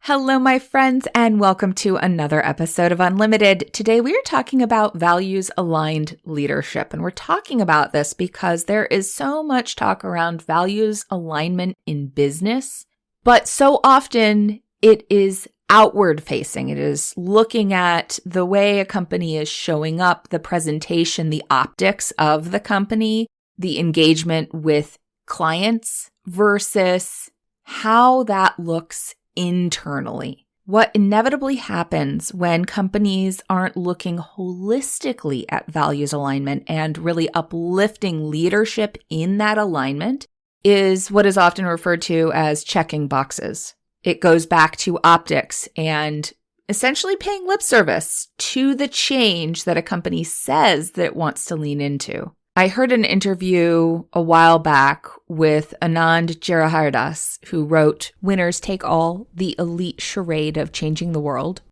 Hello, my friends, and welcome to another episode of Unlimited. Today, we are talking about values-aligned leadership, and we're talking about this because there is so much talk around values alignment in business, but so often it is outward-facing. It is looking at the way a company is showing up, the presentation, the optics of the company, the engagement with clients versus how that looks internally. What inevitably happens when companies aren't looking holistically at values alignment and really uplifting leadership in that alignment is what is often referred to as checking boxes. It goes back to optics and essentially paying lip service to the change that a company says that it wants to lean into. I heard an interview a while back with Anand Giridharadas, who wrote Winners Take All, the elite charade of changing the world.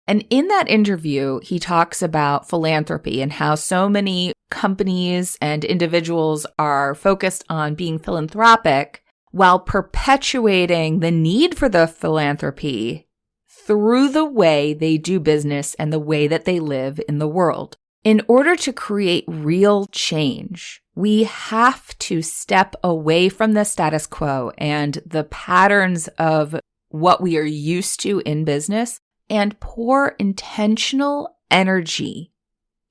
And in that interview, he talks about philanthropy and how so many companies and individuals are focused on being philanthropic while perpetuating the need for the philanthropy through the way they do business and the way that they live in the world. In order to create real change, we have to step away from the status quo and the patterns of what we are used to in business and pour intentional energy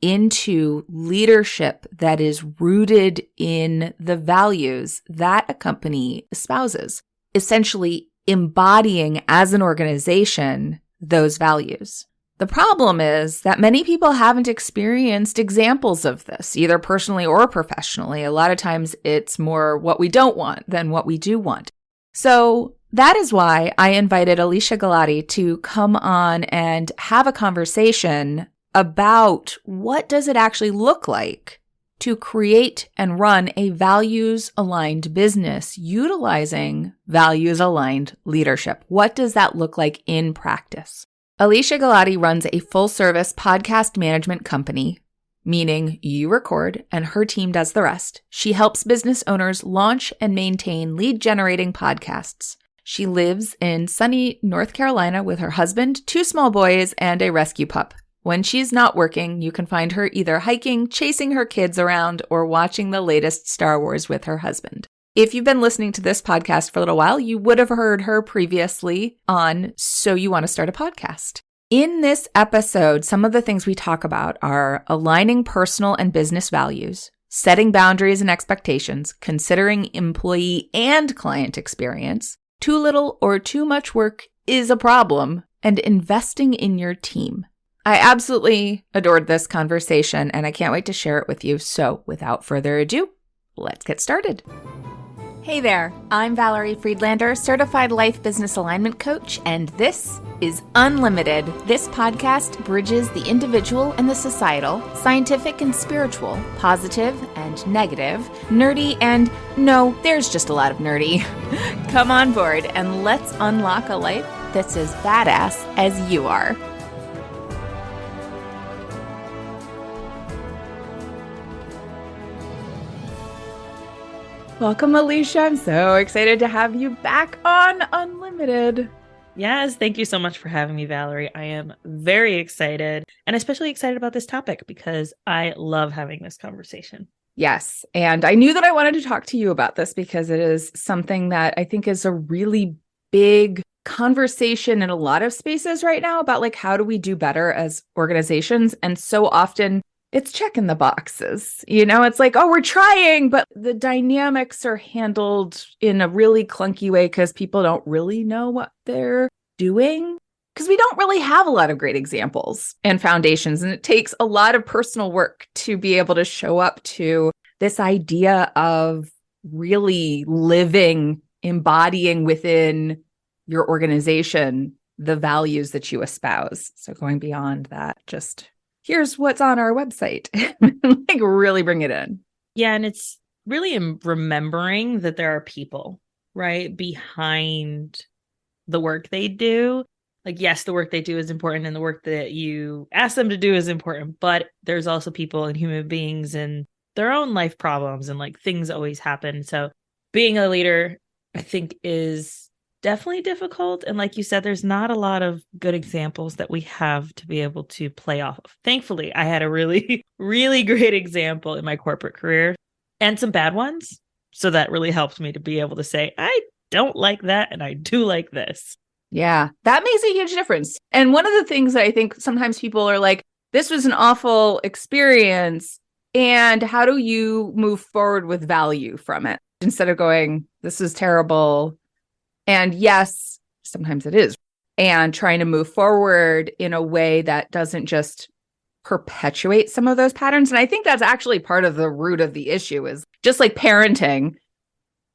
into leadership that is rooted in the values that a company espouses, essentially embodying as an organization those values. The problem is that many people haven't experienced examples of this, either personally or professionally. A lot of times it's more what we don't want than what we do want. So that is why I invited Alesia Galati to come on and have a conversation about what does it actually look like to create and run a values-aligned business utilizing values-aligned leadership. What does that look like in practice? Alesia Galati runs a full-service podcast management company, meaning you record and her team does the rest. She helps business owners launch and maintain lead-generating podcasts. She lives in sunny North Carolina with her husband, 2 small boys, and a rescue pup. When she's not working, you can find her either hiking, chasing her kids around, or watching the latest Star Wars with her husband. If you've been listening to this podcast for a little while, you would have heard her previously on So You Want to Start a Podcast. In this episode, some of the things we talk about are aligning personal and business values, setting boundaries and expectations, considering employee and client experience, too little or too much work is a problem, and investing in your team. I absolutely adored this conversation, and I can't wait to share it with you. So without further ado, let's get started. Hey there, I'm Valerie Friedlander, Certified Life Business Alignment Coach, and this is Unlimited. This podcast bridges the individual and the societal, scientific and spiritual, positive and negative, nerdy and no, there's just a lot of nerdy. Come on board and let's unlock a life that's as badass as you are. Welcome, Alesia. I'm so excited to have you back on Unlimited. Yes, thank you so much for having me, Valerie. I am very excited and especially excited about this topic because I love having this conversation. Yes, and I knew that I wanted to talk to you about this because it is something that I think is a really big conversation in a lot of spaces right now about like how do we do better as organizations, and so often it's checking the boxes. You know, it's like, oh, we're trying, but the dynamics are handled in a really clunky way because people don't really know what they're doing. Because we don't really have a lot of great examples and foundations. And it takes a lot of personal work to be able to show up to this idea of really living, embodying within your organization the values that you espouse. So going beyond that, just here's what's on our website. Like really bring it in. Yeah, and it's really remembering that there are people, right, behind the work they do. Like, yes, the work they do is important and the work that you ask them to do is important, but there's also people and human beings and their own life problems and like things always happen. So being a leader, I think, is definitely difficult. And like you said, there's not a lot of good examples that we have to be able to play off of. Thankfully, I had a really, really great example in my corporate career and some bad ones. So that really helped me to be able to say, I don't like that and I do like this. Yeah, that makes a huge difference. And one of the things that I think sometimes people are like, this was an awful experience. And how do you move forward with value from it instead of going, this is terrible? And yes, sometimes it is. And trying to move forward in a way that doesn't just perpetuate some of those patterns. And I think that's actually part of the root of the issue is just like parenting,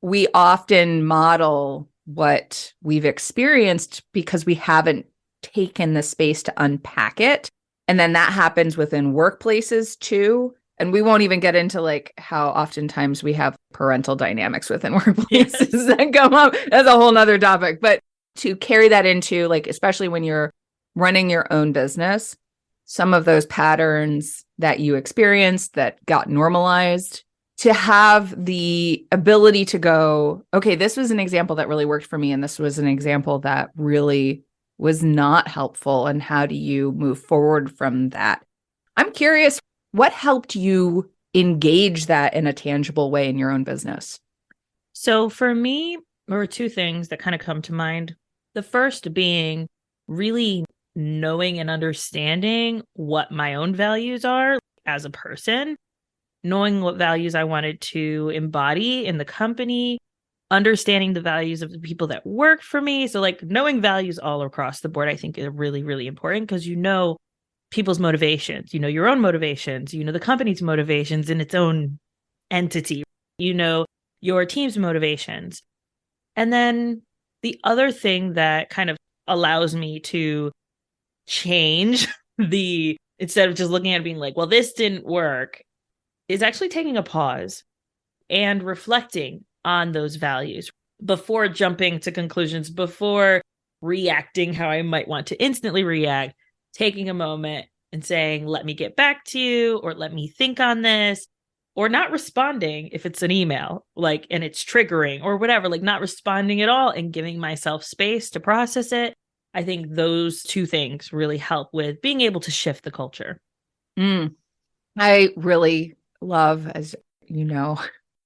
we often model what we've experienced because we haven't taken the space to unpack it. And then that happens within workplaces too. And we won't even get into like how oftentimes we have parental dynamics within workplaces that come up. That's a whole nother topic. But to carry that into like, especially when you're running your own business, some of those patterns that you experienced that got normalized, to have the ability to go, okay, this was an example that really worked for me. And this was an example that really was not helpful. And how do you move forward from that? I'm curious, what helped you engage that in a tangible way in your own business? So for me, there were two things that kind of come to mind. The first being really knowing and understanding what my own values are as a person, knowing what values I wanted to embody in the company, understanding the values of the people that work for me. So like knowing values all across the board, I think is really, really important because you know people's motivations, you know your own motivations, you know the company's motivations in its own entity, you know your team's motivations. And then the other thing that kind of allows me to change the, instead of just looking at it being like, well, this didn't work, is actually taking a pause and reflecting on those values before jumping to conclusions, before reacting how I might want to instantly react, taking a moment and saying, let me get back to you, or let me think on this, or not responding if it's an email, like, and it's triggering or whatever, like not responding at all and giving myself space to process it. I think those two things really help with being able to shift the culture. I really love, as you know,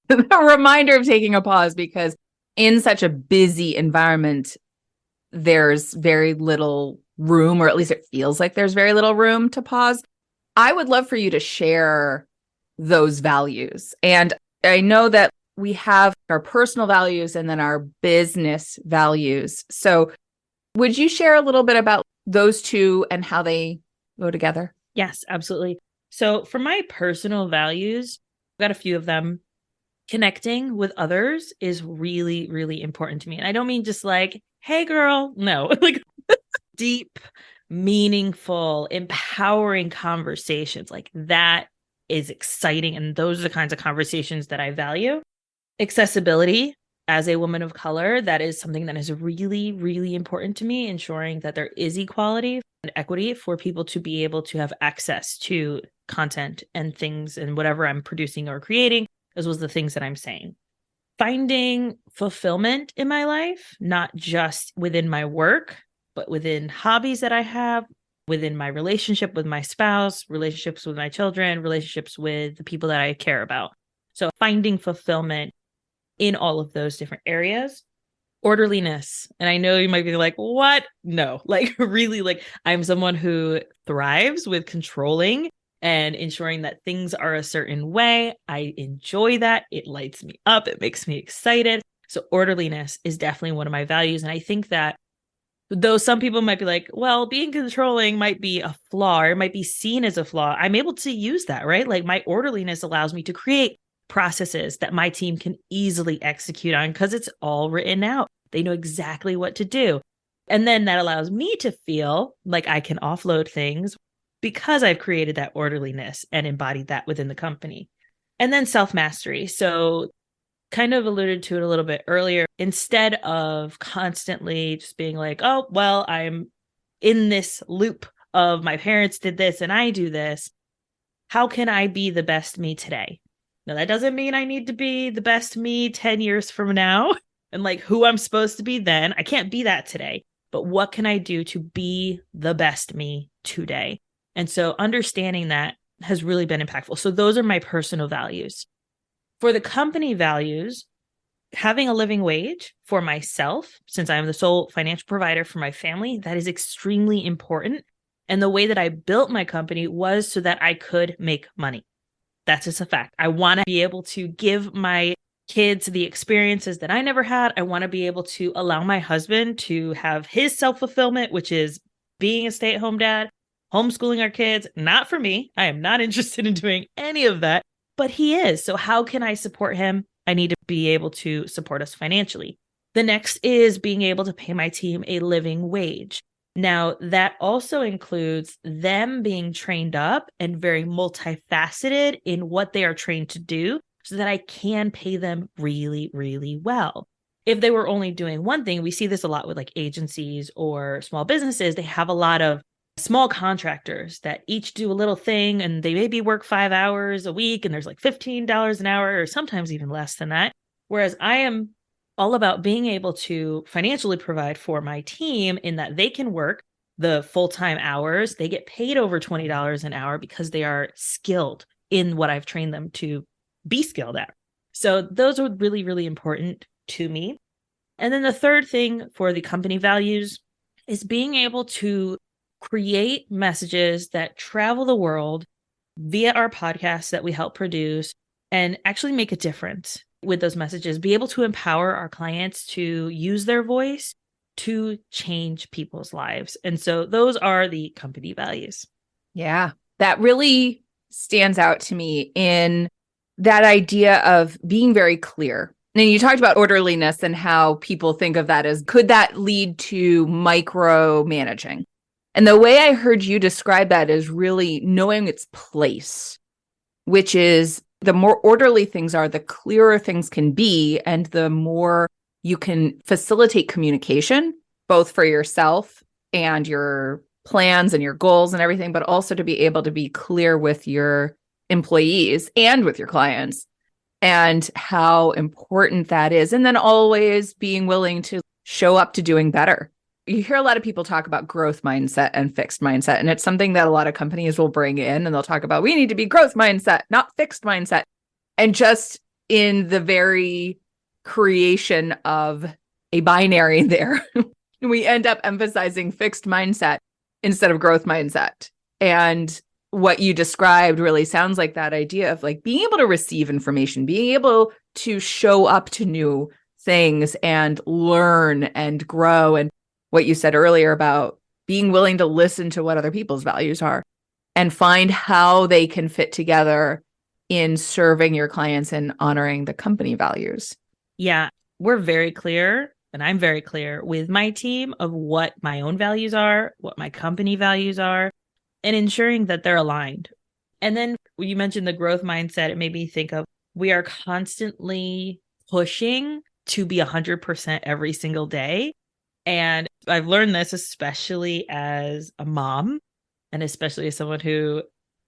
the reminder of taking a pause, because in such a busy environment, there's very little room, or at least it feels like there's very little room to pause. I would love for you to share those values. And I know that we have our personal values and then our business values. So would you share a little bit about those two and how they go together? Yes, absolutely. So for my personal values, I've got a few of them. Connecting with others is really, really important to me. And I don't mean just like, hey, girl. No, like deep, meaningful, empowering conversations. Like that is exciting. And those are the kinds of conversations that I value. Accessibility. As a woman of color, that is something that is really, really important to me, ensuring that there is equality and equity for people to be able to have access to content and things and whatever I'm producing or creating, as well as the things that I'm saying. Finding fulfillment in my life, not just within my work, but within hobbies that I have, within my relationship with my spouse, relationships with my children, relationships with the people that I care about. So finding fulfillment in all of those different areas. Orderliness. And I know you might be like, what? No, like really, like I'm someone who thrives with controlling and ensuring that things are a certain way. I enjoy that. It lights me up. It makes me excited. So orderliness is definitely one of my values. And I think that though some people might be like, well, being controlling might be a flaw, or it might be seen as a flaw, I'm able to use that, right? Like my orderliness allows me to create processes that my team can easily execute on because it's all written out. They know exactly what to do. And then that allows me to feel like I can offload things because I've created that orderliness and embodied that within the company. And then self-mastery. So kind of alluded to it a little bit earlier. Instead of constantly just being like, oh, well, I'm in this loop of my parents did this and I do this. How can I be the best me today? Now, that doesn't mean I need to be the best me 10 years from now. and like who I'm supposed to be then. I can't be that today, but what can I do to be the best me today? And so understanding that has really been impactful. So those are my personal values. For the company values, having a living wage for myself, since I'm the sole financial provider for my family, that is extremely important. And the way that I built my company was so that I could make money. That's just a fact. I want to be able to give my kids the experiences that I never had. I want to be able to allow my husband to have his self-fulfillment, which is being a stay-at-home dad, homeschooling our kids. Not for me. I am not interested in doing any of that, but he is. So how can I support him? I need to be able to support us financially. The next is being able to pay my team a living wage. Now, that also includes them being trained up and very multifaceted in what they are trained to do so that I can pay them really, really well. If they were only doing one thing, we see this a lot with like agencies or small businesses. They have a lot of small contractors that each do a little thing and they maybe work 5 hours a week and there's like $15 an hour or sometimes even less than that. Whereas I am all about being able to financially provide for my team in that they can work the full-time hours. They get paid over $20 an hour because they are skilled in what I've trained them to be skilled at. So those are really, really important to me. And then the third thing for the company values is being able to create messages that travel the world via our podcasts that we help produce and actually make a difference with those messages, be able to empower our clients to use their voice to change people's lives. And so those are the company values. Yeah, that really stands out to me in that idea of being very clear. And you talked about orderliness and how people think of that as, could that lead to micromanaging? And the way I heard you describe that is really knowing its place, which is the more orderly things are, the clearer things can be, and the more you can facilitate communication, both for yourself and your plans and your goals and everything, but also to be able to be clear with your employees and with your clients and how important that is. And then always being willing to show up to doing better. You hear a lot of people talk about growth mindset and fixed mindset, and it's something that a lot of companies will bring in and they'll talk about, we need to be growth mindset, not fixed mindset. And just in the very creation of a binary there, we end up emphasizing fixed mindset instead of growth mindset. And what you described really sounds like that idea of like being able to receive information, being able to show up to new things and learn and grow. And what you said earlier about being willing to listen to what other people's values are and find how they can fit together in serving your clients and honoring the company values. Yeah, we're very clear, and I'm very clear with my team of what my own values are, what my company values are, and ensuring that they're aligned. And then when you mentioned the growth mindset, it made me think of, we are constantly pushing to be 100% every single day. And I've learned this, especially as a mom, and especially as someone who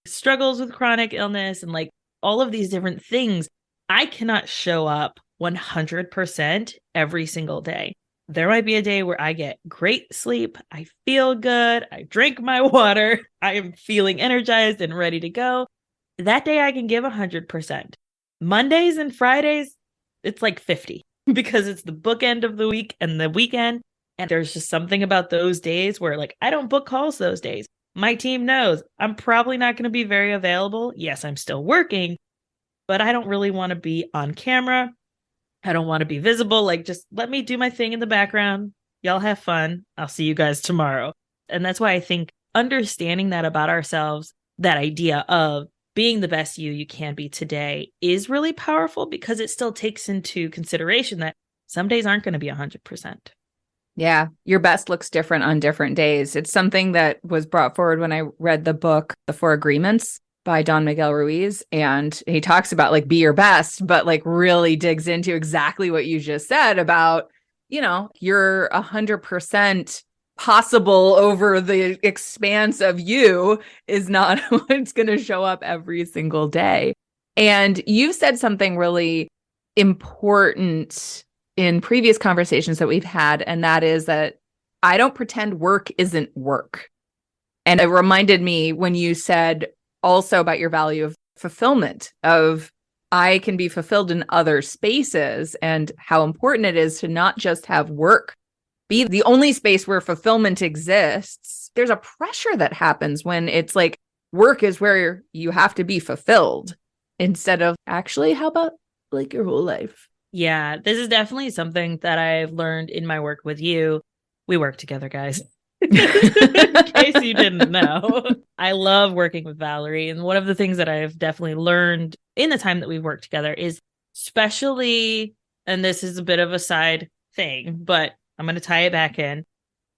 struggles with chronic illness and like all of these different things. I cannot show up 100% every single day. There might be a day where I get great sleep, I feel good, I drink my water, I am feeling energized and ready to go. That day I can give 100%. Mondays and Fridays, it's like 50 because it's the bookend of the week and the weekend. And there's just something about those days where like, I don't book calls those days. My team knows I'm probably not going to be very available. Yes, I'm still working, but I don't really want to be on camera. I don't want to be visible. Like, just let me do my thing in the background. Y'all have fun. I'll see you guys tomorrow. And that's why I think understanding that about ourselves, that idea of being the best you can be today is really powerful because it still takes into consideration that some days aren't going to be 100%. Yeah, your best looks different on different days. It's something that was brought forward when I read the book, The Four Agreements by Don Miguel Ruiz. And he talks about like, be your best, but like really digs into exactly what you just said about, you know, you're 100% possible over the expanse of you is not what's going to show up every single day. And you said something really important in previous conversations that we've had, and that is that I don't pretend work isn't work. And it reminded me when you said also about your value of fulfillment, of I can be fulfilled in other spaces, and how important it is to not just have work be the only space where fulfillment exists. There's a pressure that happens when it's like work is where you have to be fulfilled instead of actually, how about like your whole life? Yeah, this is definitely something that I've learned in my work with you. We work together, guys. In case you didn't know, I love working with Valerie. And one of the things that I've definitely learned in the time that we've worked together is especially, and this is a bit of a side thing, but I'm going to tie it back in,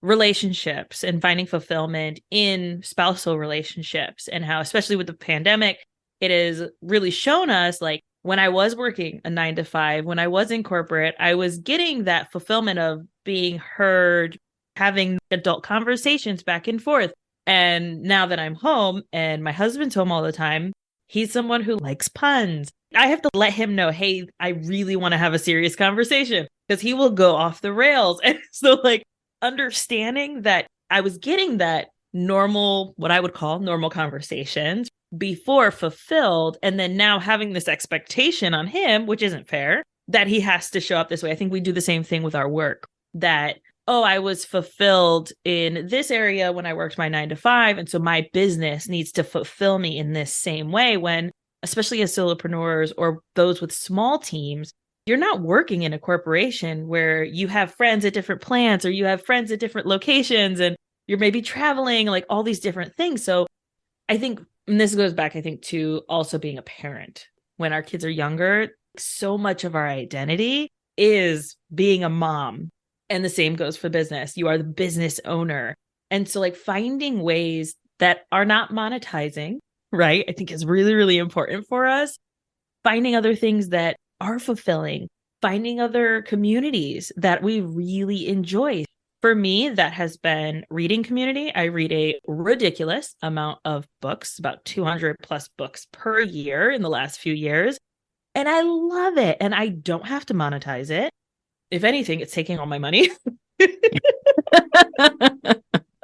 relationships and finding fulfillment in spousal relationships, and how, especially with the pandemic, it has really shown us, like, when I was working a 9 to 5, when I was in corporate, I was getting that fulfillment of being heard, having adult conversations back and forth. And now that I'm home and my husband's home all the time, he's someone who likes puns. I have to let him know, hey, I really want to have a serious conversation, because he will go off the rails. And so, like, understanding that I was getting that normal, what I would call normal conversations before fulfilled, and then now having this expectation on him, which isn't fair, that he has to show up this way. I think we do the same thing with our work, that, oh, I was fulfilled in this area when I worked my 9 to 5, and so my business needs to fulfill me in this same way, when, especially as solopreneurs or those with small teams, you're not working in a corporation where you have friends at different plants or you have friends at different locations and you're maybe traveling, like all these different things. So I think, and this goes back, I think, to also being a parent. When our kids are younger, so much of our identity is being a mom. And the same goes for business. You are the business owner. And so, like, finding ways that are not monetizing, right, I think is really, really important for us. Finding other things that are fulfilling, finding other communities that we really enjoy. For me, that has been reading community. I read a ridiculous amount of books, about 200 plus books per year in the last few years. And I love it. And I don't have to monetize it. If anything, it's taking all my money.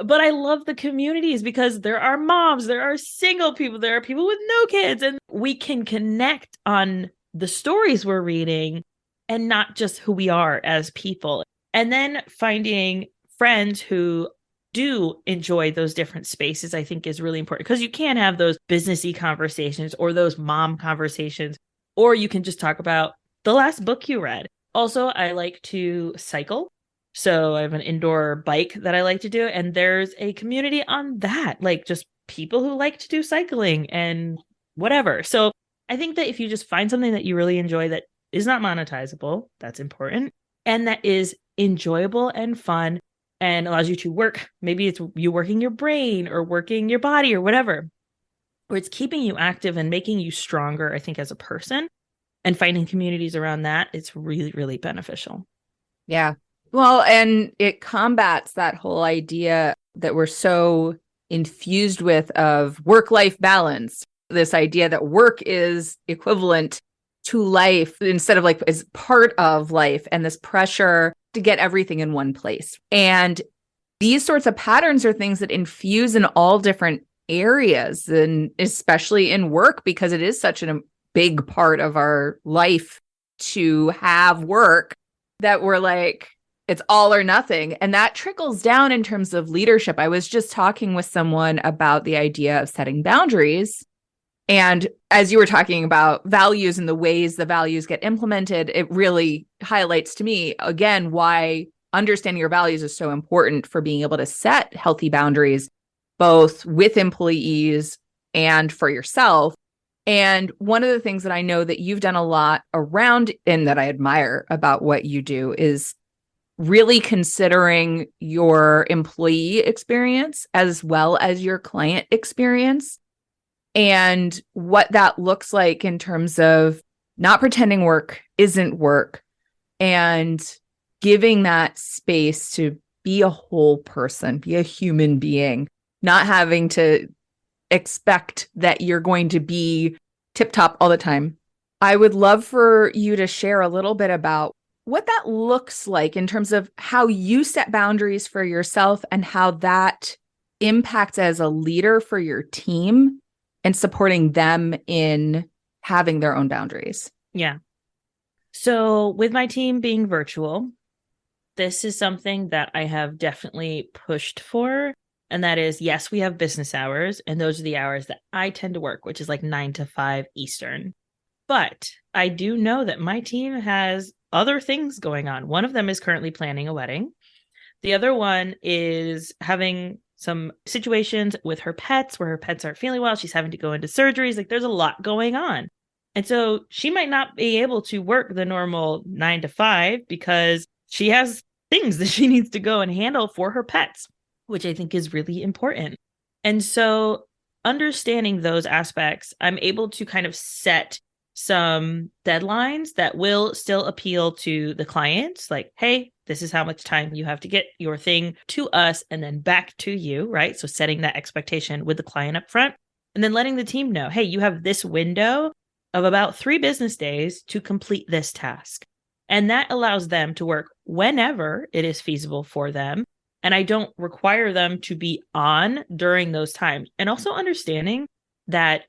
But I love the communities because there are moms, there are single people, there are people with no kids, and we can connect on the stories we're reading and not just who we are as people. And then finding friends who do enjoy those different spaces, I think, is really important, because you can have those businessy conversations or those mom conversations, or you can just talk about the last book you read. Also, I like to cycle. So I have an indoor bike that I like to do. And there's a community on that, like just people who like to do cycling and whatever. So I think that if you just find something that you really enjoy that is not monetizable, that's important, and that is enjoyable and fun and allows you to work. Maybe it's you working your brain or working your body or whatever, or it's keeping you active and making you stronger, I think, as a person, and finding communities around that, it's really, really beneficial. Yeah. Well, and it combats that whole idea that we're so infused with of work-life balance, this idea that work is equivalent to life instead of like is part of life, and this pressure to get everything in one place. And these sorts of patterns are things that infuse in all different areas, and especially in work, because it is such a big part of our life to have work that we're like, it's all or nothing. And that trickles down in terms of leadership. I was just talking with someone about the idea of setting boundaries. And as you were talking about values and the ways the values get implemented, it really highlights to me, again, why understanding your values is so important for being able to set healthy boundaries, both with employees and for yourself. And one of the things that I know that you've done a lot around, and that I admire about what you do, is really considering your employee experience as well as your client experience, and what that looks like in terms of not pretending work isn't work, and giving that space to be a whole person, be a human being, not having to expect that you're going to be tip top all the time. I would love for you to share a little bit about what that looks like in terms of how you set boundaries for yourself and how that impacts as a leader for your team and supporting them in having their own boundaries. Yeah. So with my team being virtual, this is something that I have definitely pushed for. And that is, yes, we have business hours, and those are the hours that I tend to work, which is like 9 to 5 Eastern. But I do know that my team has other things going on. One of them is currently planning a wedding. The other one is having some situations with her pets where her pets aren't feeling well. She's having to go into surgeries. Like there's a lot going on. And so she might not be able to work the normal 9 to 5 because she has things that she needs to go and handle for her pets, which I think is really important. And so understanding those aspects, I'm able to kind of set some deadlines that will still appeal to the clients. Like, hey, this is how much time you have to get your thing to us and then back to you, right? So setting that expectation with the client up front and then letting the team know, hey, you have this window of about 3 business days to complete this task. And that allows them to work whenever it is feasible for them. And I don't require them to be on during those times. And also understanding that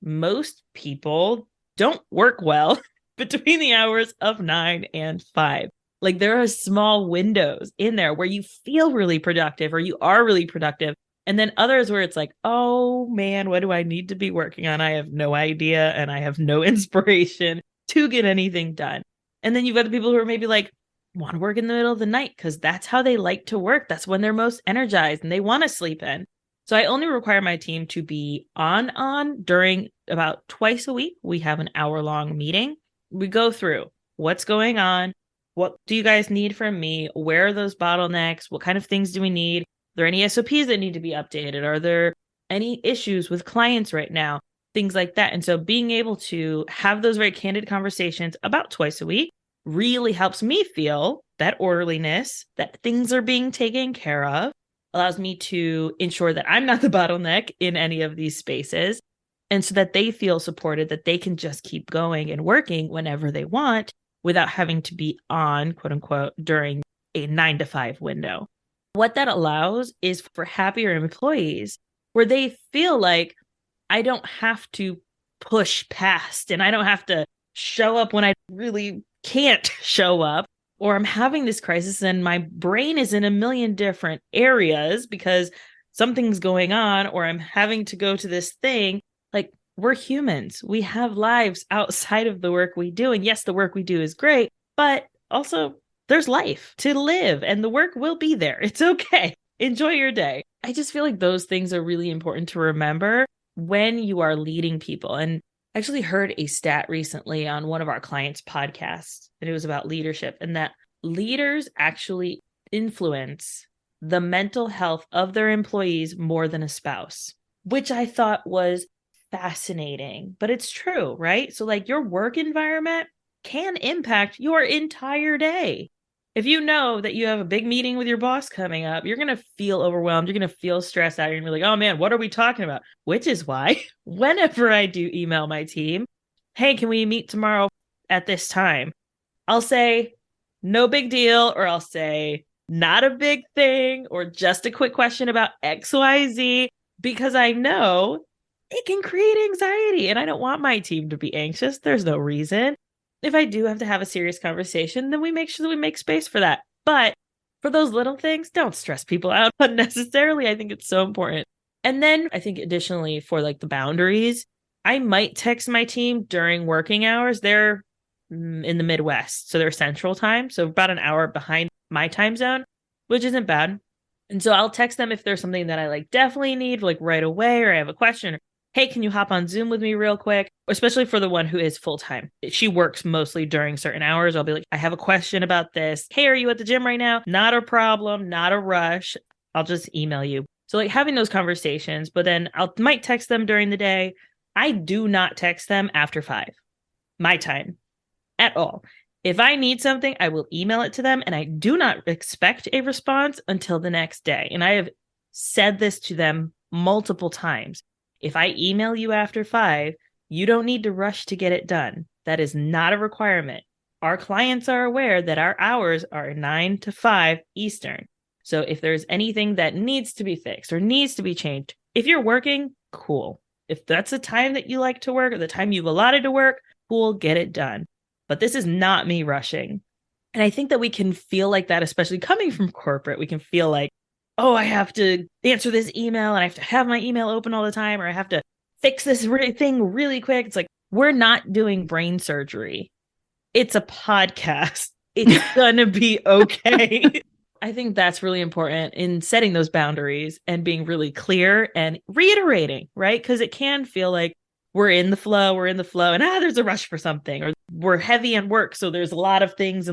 most people don't work well between the hours of 9 and 5. Like there are small windows in there where you feel really productive or you are really productive. And then others where it's like, oh man, what do I need to be working on? I have no idea and I have no inspiration to get anything done. And then you've got the people who are maybe like, want to work in the middle of the night because that's how they like to work. That's when they're most energized and they want to sleep in. So I only require my team to be on during about twice a week. We have an hour-long meeting. We go through what's going on. What do you guys need from me? Where are those bottlenecks? What kind of things do we need? Are there any SOPs that need to be updated? Are there any issues with clients right now? Things like that. And so being able to have those very candid conversations about twice a week really helps me feel that orderliness, that things are being taken care of, allows me to ensure that I'm not the bottleneck in any of these spaces. And so that they feel supported, that they can just keep going and working whenever they want without having to be on, quote unquote, during a 9 to 5 window. What that allows is for happier employees where they feel like I don't have to push past and I don't have to show up when I really can't show up, or I'm having this crisis and my brain is in a million different areas because something's going on, or I'm having to go to this thing. Like we're humans. We have lives outside of the work we do. And yes, the work we do is great, but also there's life to live and the work will be there. It's okay. Enjoy your day. I just feel like those things are really important to remember when you are leading people. And I actually heard a stat recently on one of our clients' podcasts, and it was about leadership, and that leaders actually influence the mental health of their employees more than a spouse, which I thought was fascinating. But it's true, right? So like your work environment can impact your entire day. If you know that you have a big meeting with your boss coming up, you're going to feel overwhelmed. You're going to feel stressed out. You're going to be like, oh man, what are we talking about? Which is why whenever I do email my team, hey, can we meet tomorrow at this time? I'll say, no big deal, or I'll say, not a big thing, or just a quick question about XYZ, because I know it can create anxiety and I don't want my team to be anxious. There's no reason. If I do have to have a serious conversation, then we make sure that we make space for that. But for those little things, don't stress people out unnecessarily. I think it's so important. And then I think additionally for like the boundaries, I might text my team during working hours. They're in the Midwest, so they're Central Time, so about an hour behind my time zone, which isn't bad. And so I'll text them if there's something that I like definitely need like right away, or I have a question, or hey, can you hop on Zoom with me real quick? Especially for the one who is full-time. She works mostly during certain hours. I'll be like, I have a question about this. Hey, are you at the gym right now? Not a problem, not a rush. I'll just email you. So like having those conversations, but then I might text them during the day. I do not text them after 5, my time, at all. If I need something, I will email it to them, and I do not expect a response until the next day. And I have said this to them multiple times. If I email you after 5, you don't need to rush to get it done. That is not a requirement. our clients are aware that our hours are 9 to 5 Eastern. So if there's anything that needs to be fixed or needs to be changed, if you're working, cool. If that's the time that you like to work or the time you've allotted to work, cool, get it done. But this is not me rushing. And I think that we can feel like that, especially coming from corporate. We can feel like, oh, I have to answer this email and I have to have my email open all the time, or I have to fix this thing really quick. It's like, we're not doing brain surgery. It's a podcast. It's going to be okay. I think that's really important in setting those boundaries and being really clear and reiterating, right? Because it can feel like we're in the flow, and there's a rush for something, or we're heavy on work. So there's a lot of things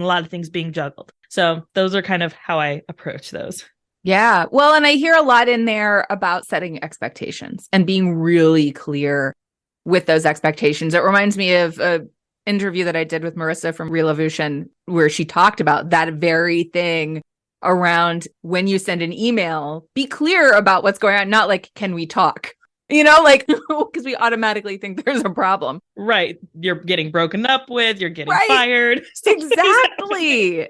being juggled. So those are kind of how I approach those. Yeah. Well, and I hear a lot in there about setting expectations and being really clear with those expectations. It reminds me of an interview that I did with Marissa from Revolution, where she talked about that very thing around when you send an email, be clear about what's going on, not like, can we talk? Because we automatically think there's a problem. Right. You're getting broken up with, you're getting fired. Exactly.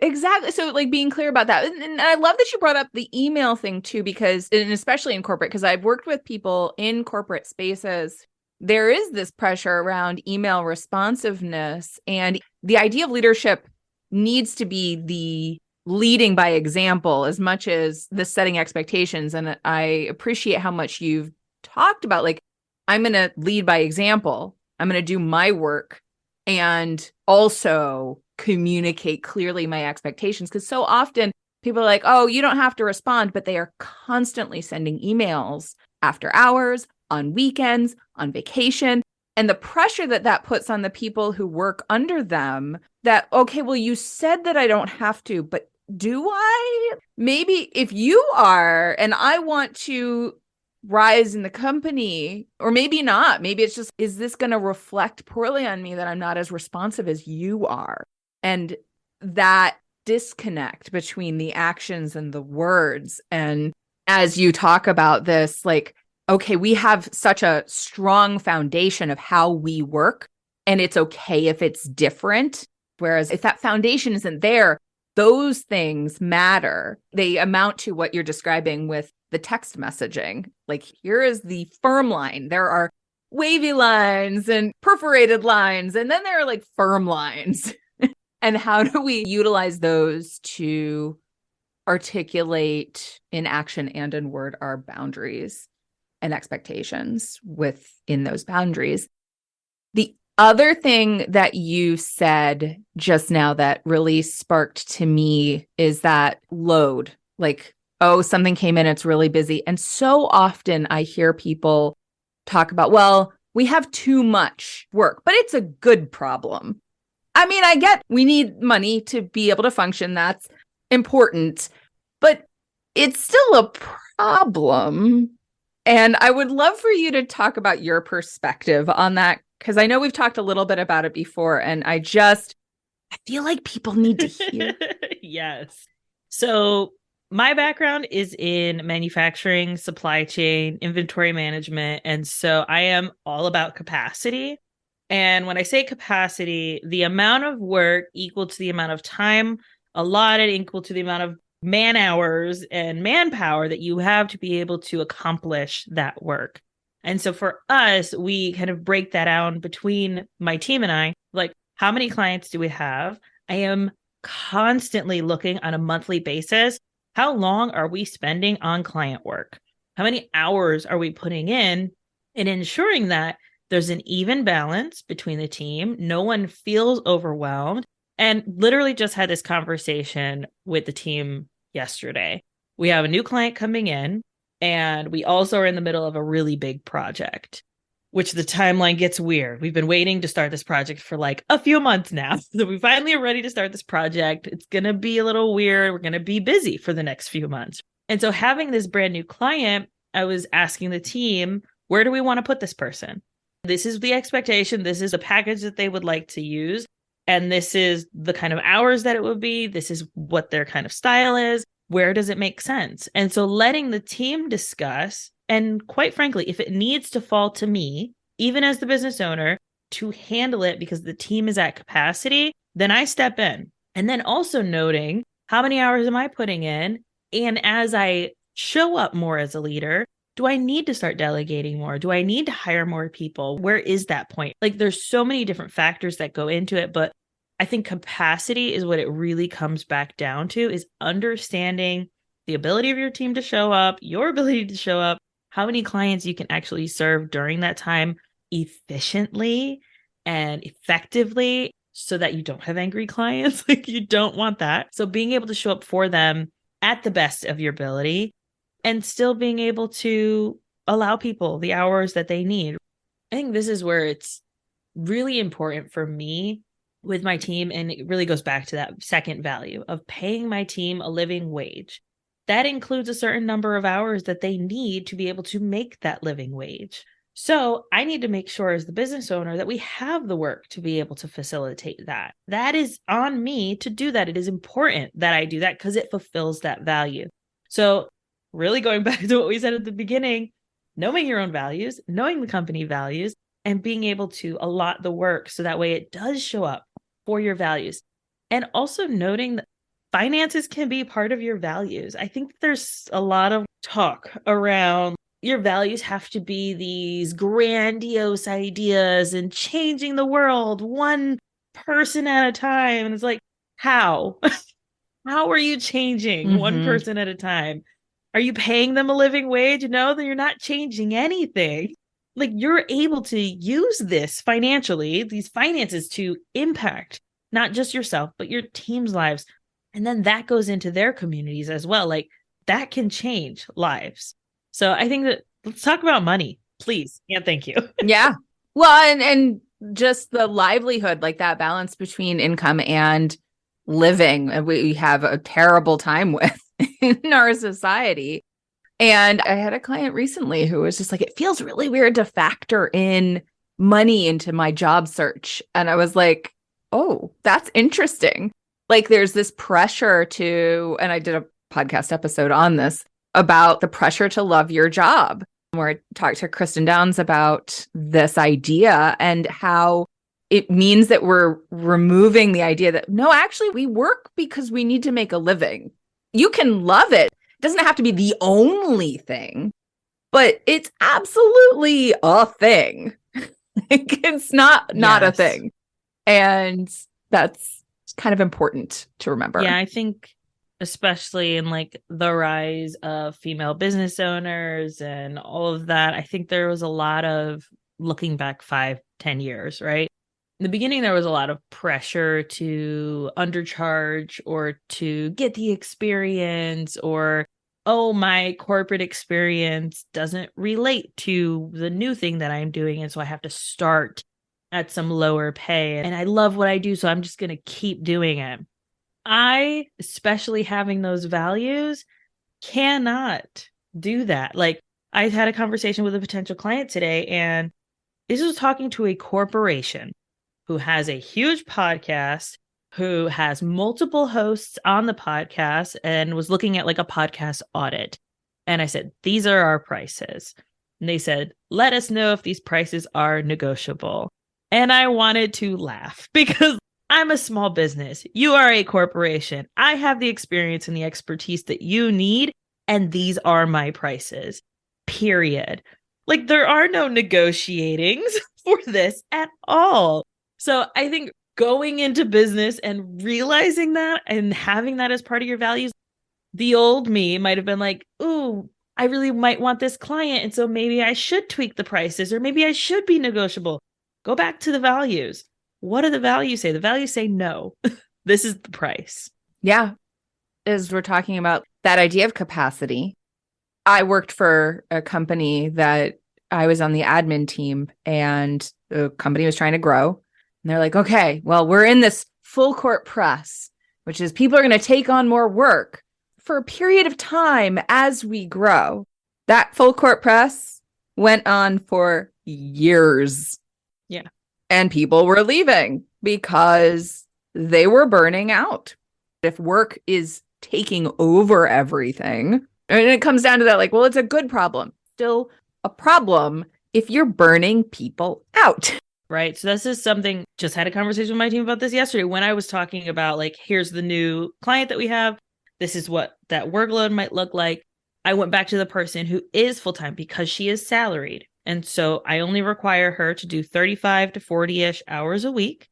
So like being clear about that. And I love that you brought up the email thing too, because, and especially in corporate, because I've worked with people in corporate spaces. There is this pressure around email responsiveness, and the idea of leadership needs to be the leading by example as much as the setting expectations. And I appreciate how much you've talked about, like, I'm going to lead by example. I'm going to do my work and also communicate clearly my expectations. Because so often people are like, oh, you don't have to respond, but they are constantly sending emails after hours, on weekends, on vacation. And the pressure that puts on the people who work under them that, okay, well, you said that I don't have to, but do I? Maybe if you are, and I want to rise in the company, or maybe not. Maybe it's just, is this going to reflect poorly on me that I'm not as responsive as you are? And that disconnect between the actions and the words. And as you talk about this, like, okay, we have such a strong foundation of how we work, and it's okay if it's different. Whereas if that foundation isn't there, those things matter. They amount to what you're describing with the text messaging. Like, here is the firm line. There are wavy lines and perforated lines, and then there are like firm lines. And how do we utilize those to articulate in action and in word our boundaries and expectations within those boundaries? The other thing that you said just now that really sparked to me is that load. Like, oh, something came in, it's really busy. And so often I hear people talk about, well, we have too much work, but it's a good problem. I mean, I get we need money to be able to function. That's important, but it's still a problem. And I would love for you to talk about your perspective on that, because I know we've talked a little bit about it before, and I feel like people need to hear. Yes. So my background is in manufacturing, supply chain, inventory management. And so I am all about capacity. And when I say capacity, the amount of work equal to the amount of time allotted, equal to the amount of man hours and manpower that you have to be able to accomplish that work. And so for us, we kind of break that down between my team and I, like, how many clients do we have? I am constantly looking on a monthly basis. How long are we spending on client work? How many hours are we putting in and ensuring that there's an even balance between the team? No one feels overwhelmed. And literally just had this conversation with the team yesterday. We have a new client coming in, and we also are in the middle of a really big project, which the timeline gets weird. We've been waiting to start this project for like a few months now. So we finally are ready to start this project. It's going to be a little weird. We're going to be busy for the next few months. And so having this brand new client, I was asking the team, where do we want to put this person? This is the expectation. This is a package that they would like to use. And this is the kind of hours that it would be. This is what their kind of style is. Where does it make sense? And so letting the team discuss, and quite frankly, if it needs to fall to me, even as the business owner, to handle it because the team is at capacity, then I step in. And then also noting how many hours am I putting in? And as I show up more as a leader, do I need to start delegating more? Do I need to hire more people? Where is that point? Like there's so many different factors that go into it, but I think capacity is what it really comes back down to, is understanding the ability of your team to show up, your ability to show up, how many clients you can actually serve during that time efficiently and effectively so that you don't have angry clients. Like you don't want that. So being able to show up for them at the best of your ability and still being able to allow people the hours that they need. I think this is where it's really important for me with my team. And it really goes back to that second value of paying my team a living wage. That includes a certain number of hours that they need to be able to make that living wage. So I need to make sure as the business owner that we have the work to be able to facilitate that. That is on me to do that. It is important that I do that because it fulfills that value. So really going back to what we said at the beginning, knowing your own values, knowing the company values, and being able to allot the work so that way it does show up for your values. And also noting that finances can be part of your values. I think there's a lot of talk around your values have to be these grandiose ideas and changing the world one person at a time. And it's like, how? How are you changing one person at a time? Are you paying them a living wage? No, then you're not changing anything. Like you're able to use this financially, these finances to impact not just yourself, but your team's lives. And then that goes into their communities as well. Like that can change lives. So I think that let's talk about money, please. And thank you. Yeah. Well, and just the livelihood, like that balance between income and living, we have a terrible time with in our society. And I had a client recently who was just like, it feels really weird to factor in money into my job search. And I was like, oh, that's interesting. Like there's this pressure to, and I did a podcast episode on this about the pressure to love your job, where I talked to Kristen Downs about this idea and how it means that we're removing the idea that, no, actually we work because we need to make a living. You can love it. It doesn't have to be the only thing, but it's absolutely a thing. Like, it's not a thing. And that's kind of important to remember. Yeah, I think especially in like the rise of female business owners and all of that, I think there was a lot of looking back 5-10 years, right? In the beginning, there was a lot of pressure to undercharge or to get the experience, or, oh, my corporate experience doesn't relate to the new thing that I'm doing. And so I have to start at some lower pay. And I love what I do, so I'm just going to keep doing it. I, especially having those values, cannot do that. Like I had a conversation with a potential client today, and this was talking to a corporation who has a huge podcast, who has multiple hosts on the podcast, and was looking at like a podcast audit. And I said, these are our prices. And they said, let us know if these prices are negotiable. And I wanted to laugh because I'm a small business. You are a corporation. I have the experience and the expertise that you need. And these are my prices, period. Like there are no negotiatings for this at all. So I think going into business and realizing that and having that as part of your values, the old me might have been like, ooh, I really might want this client. And so maybe I should tweak the prices, or maybe I should be negotiable. Go back to the values. What do the values say? The values say, no, this is the price. Yeah. As we're talking about that idea of capacity, I worked for a company that I was on the admin team, and the company was trying to grow. And they're like, okay, well, we're in this full court press, which is people are going to take on more work for a period of time as we grow. That full court press went on for years. Yeah. And people were leaving because they were burning out. If work is taking over everything, and it comes down to that, like, well, it's a good problem. Still a problem if you're burning people out. right? So this is something, just had a conversation with my team about this yesterday when I was talking about like, here's the new client that we have. This is what that workload might look like. I went back to the person who is full-time because she is salaried. And so I only require her to do 35 to 40-ish hours a week.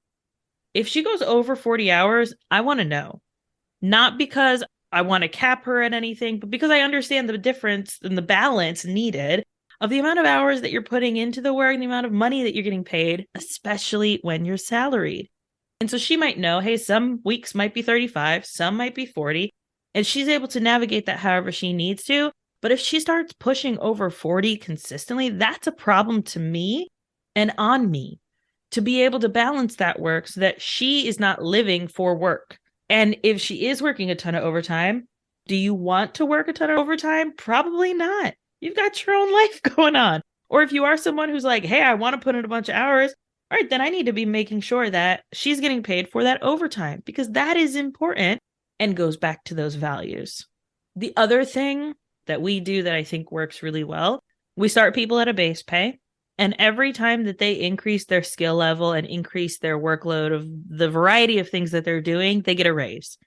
If she goes over 40 hours, I want to know. Not because I want to cap her at anything, but because I understand the difference and the balance needed of the amount of hours that you're putting into the work and the amount of money that you're getting paid, especially when you're salaried. And so she might know, hey, some weeks might be 35, some might be 40, and she's able to navigate that however she needs to. But if she starts pushing over 40 consistently, that's a problem to me and on me to be able to balance that work so that she is not living for work. And if she is working a ton of overtime, do you want to work a ton of overtime? Probably not. You've got your own life going on. Or if you are someone who's like, hey, I want to put in a bunch of hours, all right, then I need to be making sure that she's getting paid for that overtime because that is important and goes back to those values. The other thing that we do that I think works really well, we start people at a base pay. And every time that they increase their skill level and increase their workload of the variety of things that they're doing, they get a raise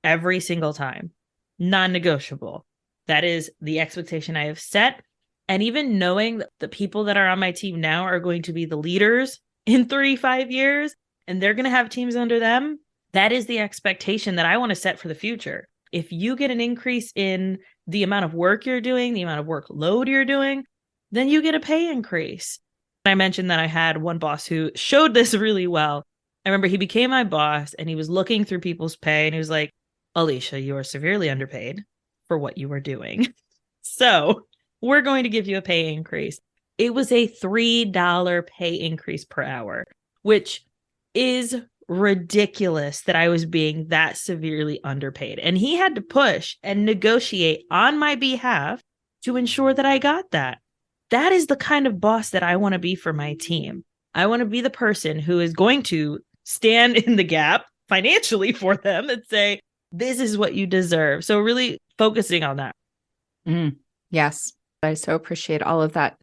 every single time. Non-negotiable. That is the expectation I have set. And even knowing that the people that are on my team now are going to be the leaders in 35 years, and they're going to have teams under them, that is the expectation that I want to set for the future. If you get an increase in the amount of work you're doing, the amount of workload you're doing, then you get a pay increase. I mentioned that I had one boss who showed this really well. I remember he became my boss and he was looking through people's pay and he was like, Alesia, you are severely underpaid for what you were doing. So we're going to give you a pay increase. It was a $3 pay increase per hour, which is ridiculous that I was being that severely underpaid. And he had to push and negotiate on my behalf to ensure that I got that. That is the kind of boss that I want to be for my team. I want to be the person who is going to stand in the gap financially for them and say, this is what you deserve. So really focusing on that. Yes, I so appreciate all of that.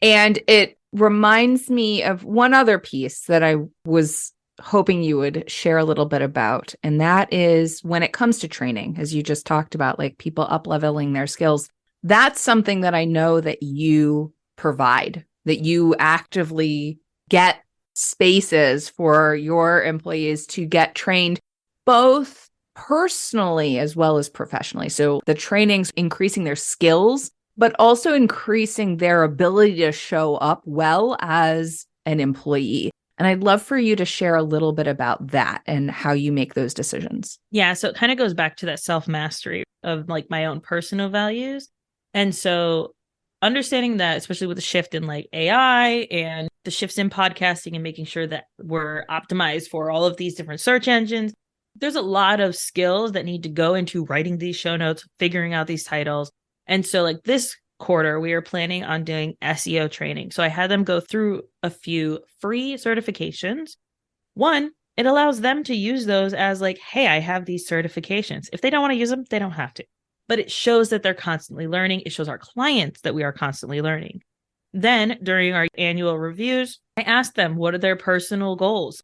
And it reminds me of one other piece that I was hoping you would share a little bit about. And that is when it comes to training, as you just talked about, like people up-leveling their skills. That's something that I know that you provide, that you actively get spaces for your employees to get trained both personally as well as professionally. So the training's increasing their skills, but also increasing their ability to show up well as an employee. And I'd love for you to share a little bit about that and how you make those decisions. Yeah, so it kind of goes back to that self-mastery of like my own personal values. And so understanding that, especially with the shift in like AI and the shifts in podcasting and making sure that we're optimized for all of these different search engines, there's a lot of skills that need to go into writing these show notes, figuring out these titles. And so like this quarter, we are planning on doing SEO training. So I had them go through a few free certifications. One, it allows them to use those as like, hey, I have these certifications. If they don't want to use them, they don't have to. But it shows that they're constantly learning. It shows our clients that we are constantly learning. Then during our annual reviews, I asked them, what are their personal goals?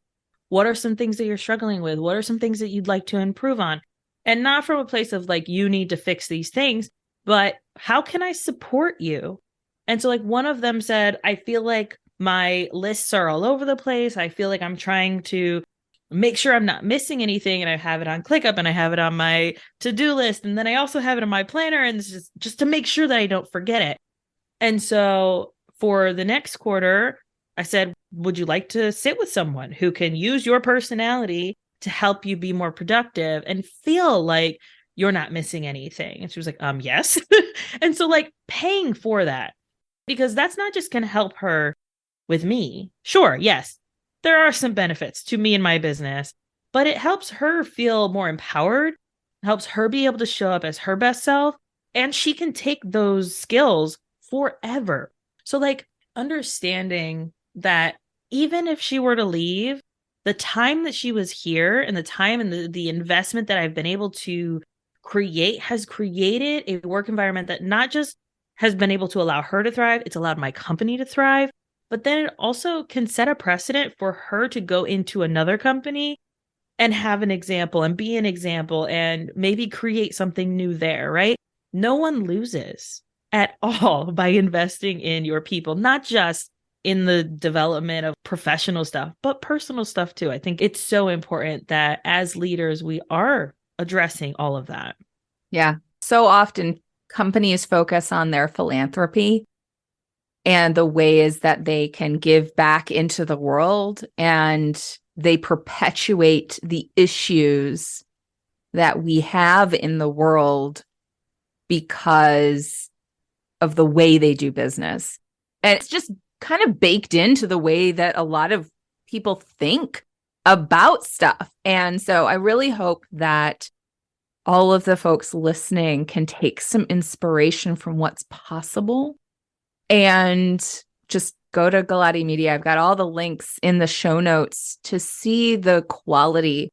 What are some things that you're struggling with? What are some things that you'd like to improve on? And not from a place of like, you need to fix these things, but how can I support you? And so like one of them said, I feel like my lists are all over the place. I feel like I'm trying to make sure I'm not missing anything. And I have it on ClickUp and I have it on my to-do list. And then I also have it in my planner. And this is just to make sure that I don't forget it. And so for the next quarter, I said, would you like to sit with someone who can use your personality to help you be more productive and feel like you're not missing anything? And she was like, yes. And so like paying for that, because that's not just going to help her with me. Sure. Yes. There are some benefits to me and my business, but it helps her feel more empowered, helps her be able to show up as her best self, and she can take those skills forever. So like understanding that even if she were to leave, the time that she was here and the time and the investment that I've been able to create has created a work environment that not just has been able to allow her to thrive, it's allowed my company to thrive. but then it also can set a precedent for her to go into another company and have an example and be an example and maybe create something new there, right? No one loses at all by investing in your people, not just in the development of professional stuff, but personal stuff too. I think it's so important that as leaders, we are addressing all of that. Yeah. So often companies focus on their philanthropy and the ways that they can give back into the world, and they perpetuate the issues that we have in the world because of the way they do business. And it's just kind of baked into the way that a lot of people think about stuff. And so I really hope that all of the folks listening can take some inspiration from what's possible and just go to Galati Media. I've got all the links in the show notes to see the quality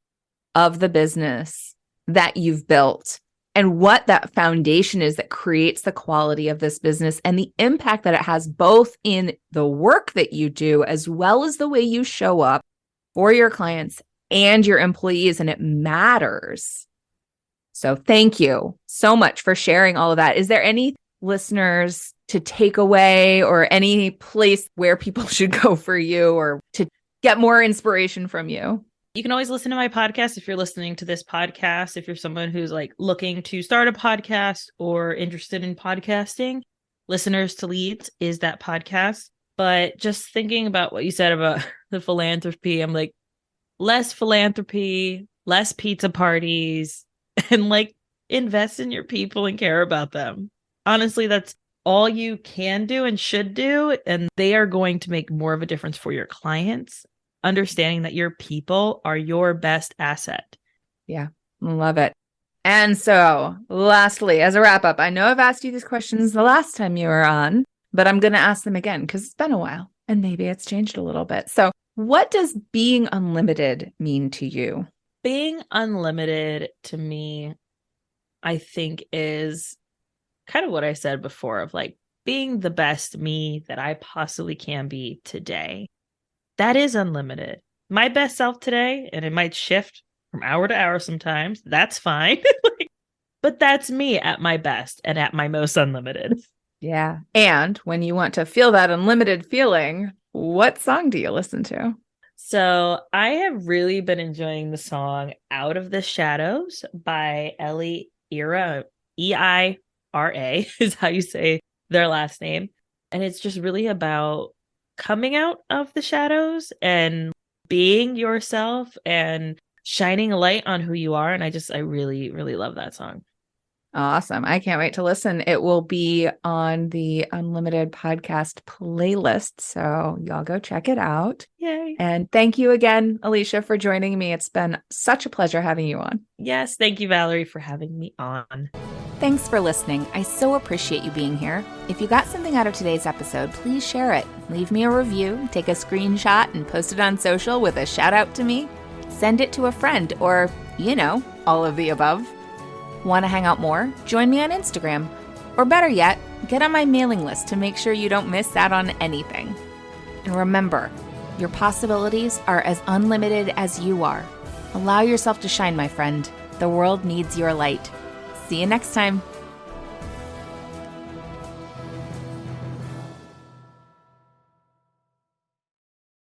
of the business that you've built and what that foundation is that creates the quality of this business and the impact that it has both in the work that you do as well as the way you show up for your clients and your employees. And it matters. So thank you so much for sharing all of that. Is there any listeners to take away or any place where people should go for you or to get more inspiration from you? You can always listen to my podcast if you're listening to this podcast. If you're someone who's like looking to start a podcast or interested in podcasting, Listeners to Leads is that podcast. But just thinking about what you said about the philanthropy, I'm like, less philanthropy, less pizza parties, and like invest in your people and care about them. Honestly, that's all you can do and should do. And they are going to make more of a difference for your clients, understanding that your people are your best asset. Yeah, love it. And so lastly, as a wrap up, I know I've asked you these questions the last time you were on, but I'm going to ask them again because it's been a while and maybe it's changed a little bit. So what does being unlimited mean to you? Being unlimited to me, I think, is kind of what I said before of like being the best me that I possibly can be today. That is unlimited. My best self today, and it might shift from hour to hour sometimes. That's fine. But that's me at my best and at my most unlimited. Yeah. And when you want to feel that unlimited feeling, what song do you listen to? So I have really been enjoying the song Out of the Shadows by Ellie Ira, E-I-R-A is how you say their last name. And it's just really about coming out of the shadows and being yourself and shining a light on who you are. And I really, really love that song. Awesome. I can't wait to listen. It will be on the Unlimited podcast playlist. So y'all go check it out. Yay. And thank you again, Alesia, for joining me. It's been such a pleasure having you on. Yes. Thank you, Valerie, for having me on. Thanks for listening. I so appreciate you being here. If you got something out of today's episode, please share it. Leave me a review, take a screenshot, and post it on social with a shout out to me. Send it to a friend or, all of the above. Want to hang out more? Join me on Instagram. Or better yet, get on my mailing list to make sure you don't miss out on anything. And remember, your possibilities are as unlimited as you are. Allow yourself to shine, my friend. The world needs your light. See you next time.